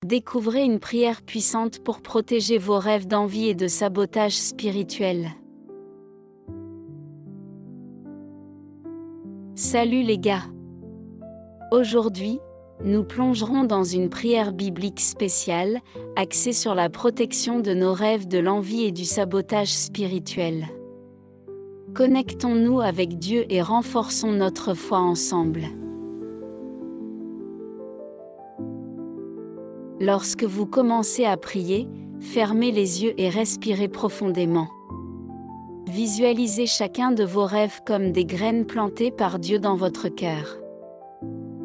Découvrez une prière puissante pour protéger vos rêves d'envie et de sabotage spirituel. Salut les gars! Aujourd'hui, nous plongerons dans une prière biblique spéciale, axée sur la protection de nos rêves de l'envie et du sabotage spirituel. Connectons-nous avec Dieu et renforçons notre foi ensemble. Lorsque vous commencez à prier, fermez les yeux et respirez profondément. Visualisez chacun de vos rêves comme des graines plantées par Dieu dans votre cœur.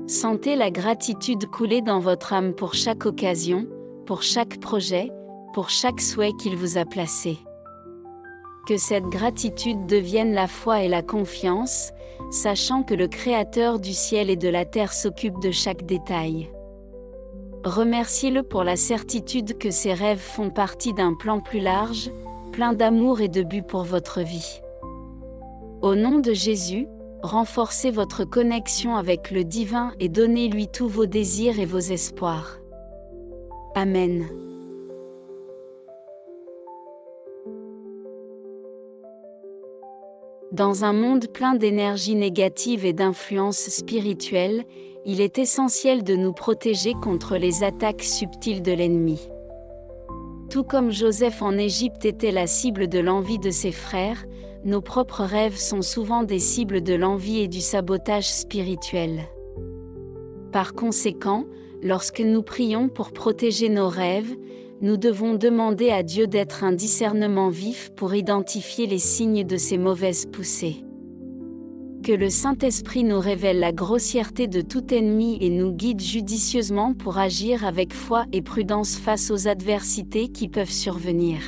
Sentez la gratitude couler dans votre âme pour chaque occasion, pour chaque projet, pour chaque souhait qu'il vous a placé. Que cette gratitude devienne la foi et la confiance, sachant que le Créateur du ciel et de la terre s'occupe de chaque détail. Remerciez-le pour la certitude que ces rêves font partie d'un plan plus large, plein d'amour et de but pour votre vie. Au nom de Jésus, renforcez votre connexion avec le divin et donnez-lui tous vos désirs et vos espoirs. Amen. Dans un monde plein d'énergie négative et d'influences spirituelles, il est essentiel de nous protéger contre les attaques subtiles de l'ennemi. Tout comme Joseph en Égypte était la cible de l'envie de ses frères, nos propres rêves sont souvent des cibles de l'envie et du sabotage spirituel. Par conséquent, lorsque nous prions pour protéger nos rêves, nous devons demander à Dieu d'être un discernement vif pour identifier les signes de ces mauvaises poussées. Que le Saint-Esprit nous révèle la grossièreté de tout ennemi et nous guide judicieusement pour agir avec foi et prudence face aux adversités qui peuvent survenir.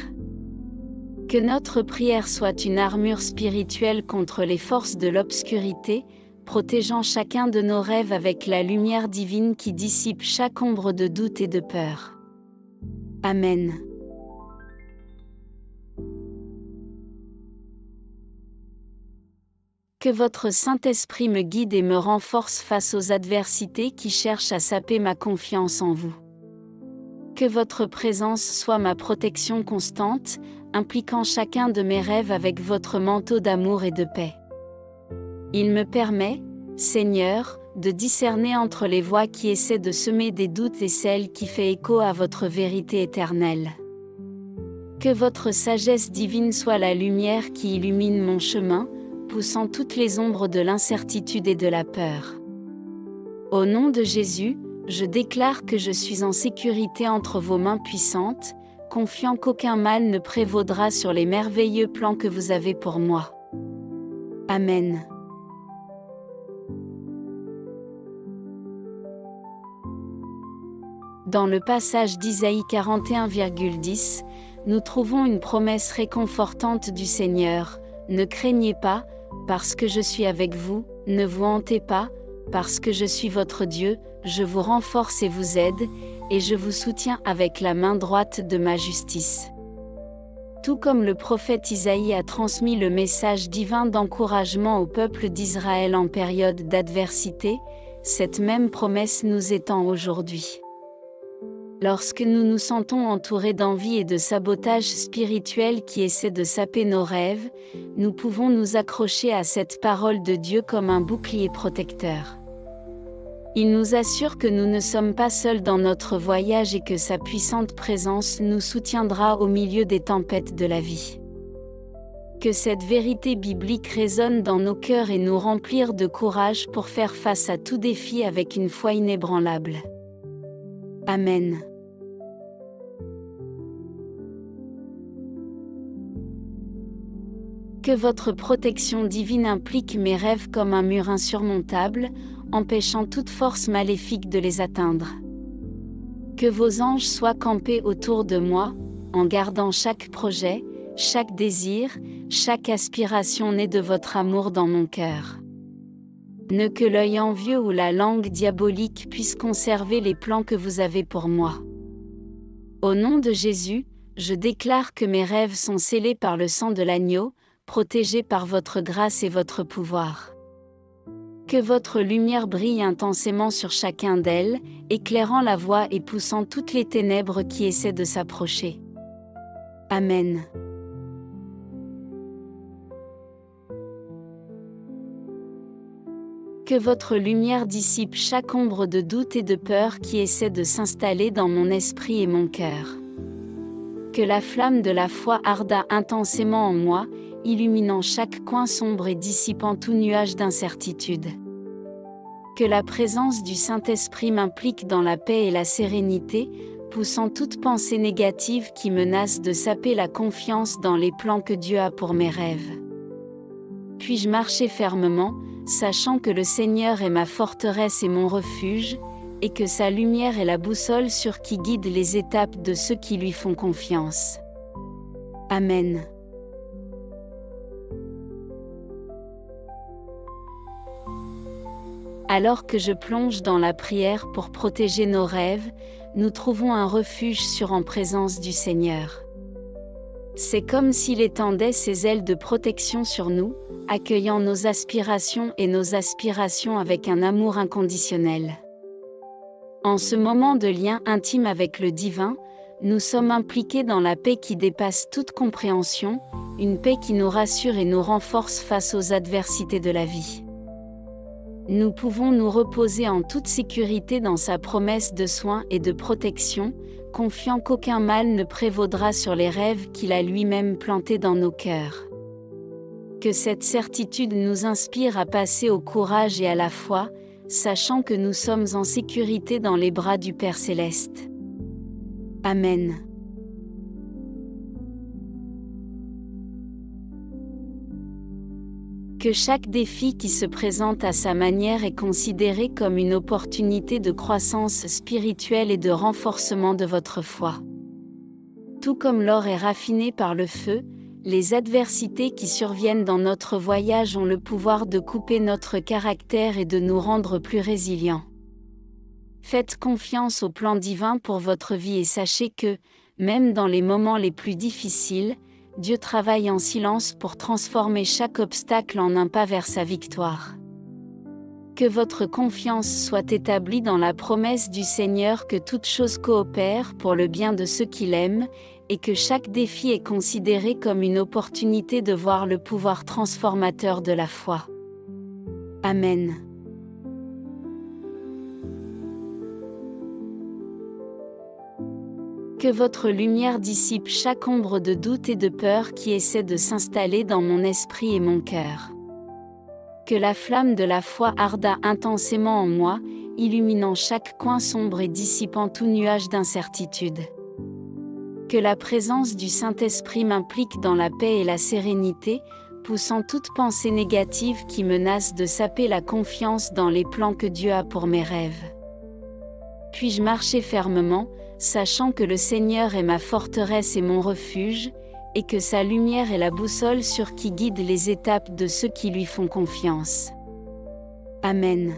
Que notre prière soit une armure spirituelle contre les forces de l'obscurité, protégeant chacun de nos rêves avec la lumière divine qui dissipe chaque ombre de doute et de peur. Amen. Que votre Saint-Esprit me guide et me renforce face aux adversités qui cherchent à saper ma confiance en vous. Que votre présence soit ma protection constante, impliquant chacun de mes rêves avec votre manteau d'amour et de paix. Il me permet, Seigneur, de discerner entre les voix qui essaient de semer des doutes et celles qui font écho à votre vérité éternelle. Que votre sagesse divine soit la lumière qui illumine mon chemin, poussant toutes les ombres de l'incertitude et de la peur. Au nom de Jésus, je déclare que je suis en sécurité entre vos mains puissantes, confiant qu'aucun mal ne prévaudra sur les merveilleux plans que vous avez pour moi. Amen. Dans le passage d'Isaïe 41,10, nous trouvons une promesse réconfortante du Seigneur. Ne craignez pas, parce que je suis avec vous, ne vous hantez pas, parce que je suis votre Dieu, je vous renforce et vous aide, et je vous soutiens avec la main droite de ma justice. Tout comme le prophète Isaïe a transmis le message divin d'encouragement au peuple d'Israël en période d'adversité, cette même promesse nous étend aujourd'hui. Lorsque nous nous sentons entourés d'envie et de sabotage spirituel qui essaient de saper nos rêves, nous pouvons nous accrocher à cette parole de Dieu comme un bouclier protecteur. Il nous assure que nous ne sommes pas seuls dans notre voyage et que sa puissante présence nous soutiendra au milieu des tempêtes de la vie. Que cette vérité biblique résonne dans nos cœurs et nous remplir de courage pour faire face à tout défi avec une foi inébranlable. Amen. Que votre protection divine implique mes rêves comme un mur insurmontable, empêchant toute force maléfique de les atteindre. Que vos anges soient campés autour de moi, en gardant chaque projet, chaque désir, chaque aspiration née de votre amour dans mon cœur. Ne que l'œil envieux ou la langue diabolique puisse conserver les plans que vous avez pour moi. Au nom de Jésus, je déclare que mes rêves sont scellés par le sang de l'agneau, protégés par votre grâce et votre pouvoir. Que votre lumière brille intensément sur chacun d'elles, éclairant la voie et poussant toutes les ténèbres qui essaient de s'approcher. Amen. Que votre lumière dissipe chaque ombre de doute et de peur qui essaie de s'installer dans mon esprit et mon cœur. Que la flamme de la foi arda intensément en moi, illuminant chaque coin sombre et dissipant tout nuage d'incertitude. Que la présence du Saint-Esprit m'implique dans la paix et la sérénité, poussant toute pensée négative qui menace de saper la confiance dans les plans que Dieu a pour mes rêves. Puis-je marcher fermement, sachant que le Seigneur est ma forteresse et mon refuge, et que sa lumière est la boussole sur qui guide les étapes de ceux qui lui font confiance. Amen. Alors que je plonge dans la prière pour protéger nos rêves, nous trouvons un refuge sûr en présence du Seigneur. C'est comme s'il étendait ses ailes de protection sur nous, accueillant nos aspirations avec un amour inconditionnel. En ce moment de lien intime avec le divin, nous sommes impliqués dans la paix qui dépasse toute compréhension, une paix qui nous rassure et nous renforce face aux adversités de la vie. Nous pouvons nous reposer en toute sécurité dans sa promesse de soin et de protection, confiant qu'aucun mal ne prévaudra sur les rêves qu'il a lui-même plantés dans nos cœurs. Que cette certitude nous inspire à passer au courage et à la foi, sachant que nous sommes en sécurité dans les bras du Père Céleste. Amen. Que chaque défi qui se présente à sa manière est considéré comme une opportunité de croissance spirituelle et de renforcement de votre foi. Tout comme l'or est raffiné par le feu, les adversités qui surviennent dans notre voyage ont le pouvoir de couper notre caractère et de nous rendre plus résilients. Faites confiance au plan divin pour votre vie et sachez que, même dans les moments les plus difficiles, Dieu travaille en silence pour transformer chaque obstacle en un pas vers sa victoire. Que votre confiance soit établie dans la promesse du Seigneur que toute chose coopère pour le bien de ceux qui l'aiment, et que chaque défi est considéré comme une opportunité de voir le pouvoir transformateur de la foi. Amen. Que votre lumière dissipe chaque ombre de doute et de peur qui essaie de s'installer dans mon esprit et mon cœur. Que la flamme de la foi arda intensément en moi, illuminant chaque coin sombre et dissipant tout nuage d'incertitude. Que la présence du Saint-Esprit m'implique dans la paix et la sérénité, poussant toute pensée négative qui menace de saper la confiance dans les plans que Dieu a pour mes rêves. Puis-je marcher fermement, sachant que le Seigneur est ma forteresse et mon refuge, et que sa lumière est la boussole sur qui guide les étapes de ceux qui lui font confiance. Amen.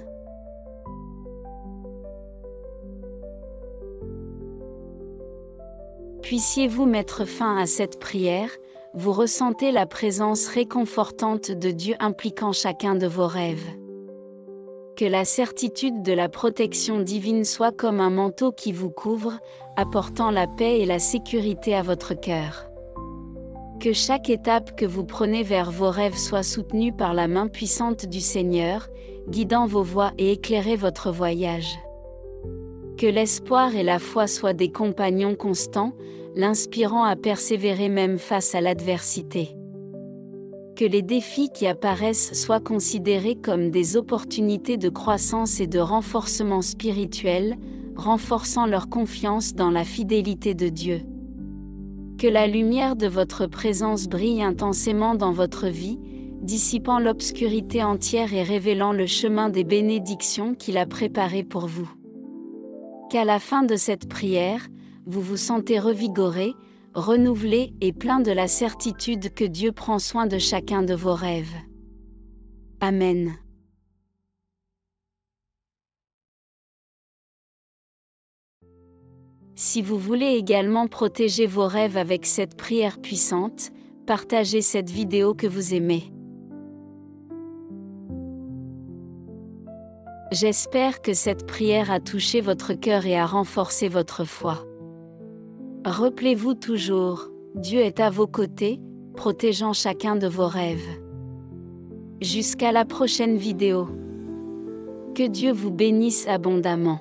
Puissiez-vous mettre fin à cette prière, vous ressentez la présence réconfortante de Dieu impliquant chacun de vos rêves. Que la certitude de la protection divine soit comme un manteau qui vous couvre, apportant la paix et la sécurité à votre cœur. Que chaque étape que vous prenez vers vos rêves soit soutenue par la main puissante du Seigneur, guidant vos voies et éclairant votre voyage. Que l'espoir et la foi soient des compagnons constants, l'inspirant à persévérer même face à l'adversité. Que les défis qui apparaissent soient considérés comme des opportunités de croissance et de renforcement spirituel, renforçant leur confiance dans la fidélité de Dieu. Que la lumière de votre présence brille intensément dans votre vie, dissipant l'obscurité entière et révélant le chemin des bénédictions qu'il a préparé pour vous. Qu'à la fin de cette prière, vous vous sentez revigoré, renouvelé et plein de la certitude que Dieu prend soin de chacun de vos rêves. Amen. Si vous voulez également protéger vos rêves avec cette prière puissante, partagez cette vidéo que vous aimez. J'espère que cette prière a touché votre cœur et a renforcé votre foi. Rappelez-vous toujours, Dieu est à vos côtés, protégeant chacun de vos rêves. Jusqu'à la prochaine vidéo. Que Dieu vous bénisse abondamment.